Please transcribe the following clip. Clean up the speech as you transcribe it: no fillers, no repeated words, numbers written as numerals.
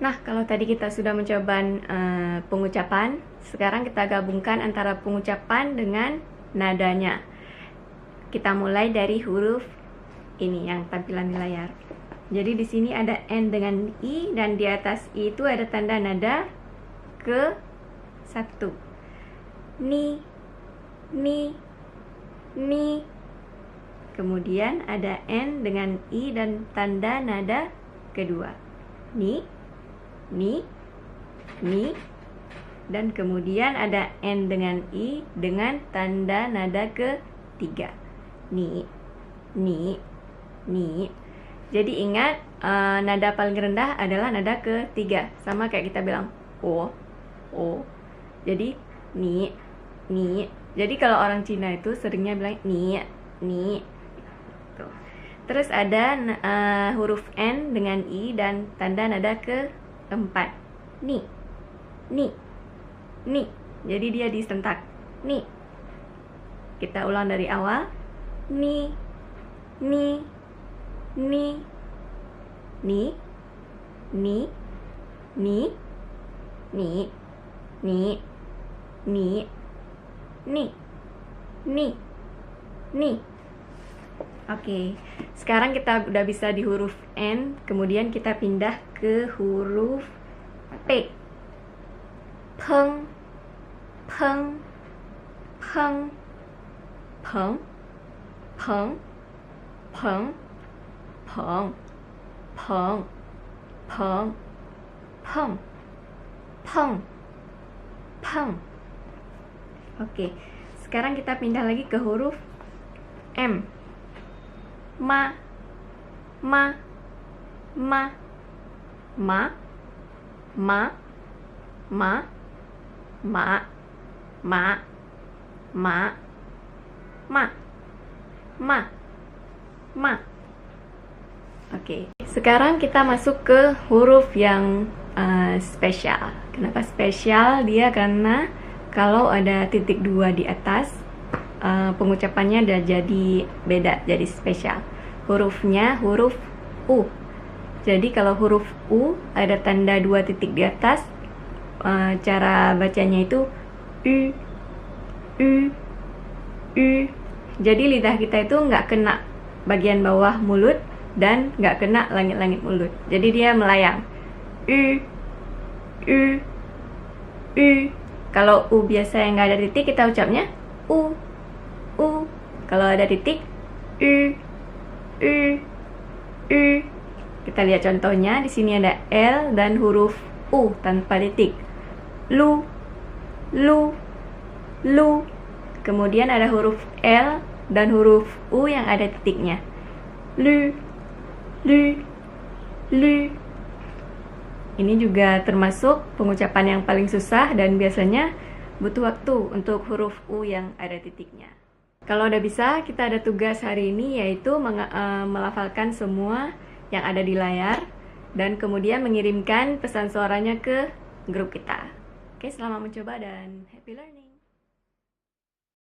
Nah, kalau tadi kita sudah mencoba pengucapan, sekarang kita gabungkan antara pengucapan dengan nadanya. Kita mulai dari huruf ini yang tampilan di layar. Jadi di sini ada N dengan I, dan di atas I itu ada tanda nada ke 1. Ni, ni, ni. Kemudian ada N dengan I dan tanda nada kedua. Ni, ni, ni. Dan kemudian ada N dengan I dengan tanda nada ketiga. Ni, ni, ni. Jadi ingat, nada paling rendah adalah nada ketiga. Sama kayak kita bilang O, O. Jadi ni, ni. Jadi kalau orang Cina itu seringnya bilang ni, ni. Tuh. Terus ada huruf N dengan I dan tanda nada keempat. Ni, ni, ni. Jadi dia disentak. Ni. Kita ulang dari awal. Ni, ni, ni, ni, ni, ni, ni, ni, ni, ni, ni, ni. Oke, sekarang kita udah bisa di huruf N, kemudian kita pindah ke huruf P. Peng, peng, peng, peng, peng, peng, peng, peng, peng, peng, peng, peng. Oke, sekarang kita pindah lagi ke huruf M. Ma, ma, ma, ma, ma, ma, ma, ma, ma, ma, ma, ma. Oke, sekarang kita masuk ke huruf yang spesial. Kenapa spesial? Dia karena kalau ada titik 2 di atas, pengucapannya udah jadi beda, jadi spesial. Hurufnya huruf U. Jadi kalau huruf U ada tanda 2 titik di atas, cara bacanya itu U, U, U. Jadi lidah kita itu nggak kena bagian bawah mulut dan nggak kena langit-langit mulut. Jadi dia melayang. U, U, U. Kalau U biasa yang nggak ada titik, kita ucapnya U, U. Kalau ada titik, U, U, U. Kita lihat contohnya. Di sini ada L dan huruf U tanpa titik. Lu, lu, lu. Kemudian ada huruf L dan huruf U yang ada titiknya. Lu, lu, lu. Ini juga termasuk pengucapan yang paling susah dan biasanya butuh waktu untuk huruf U yang ada titiknya. Kalau udah bisa, kita ada tugas hari ini, yaitu melafalkan semua yang ada di layar dan kemudian mengirimkan pesan suaranya ke grup kita. Oke, selamat mencoba dan happy learning!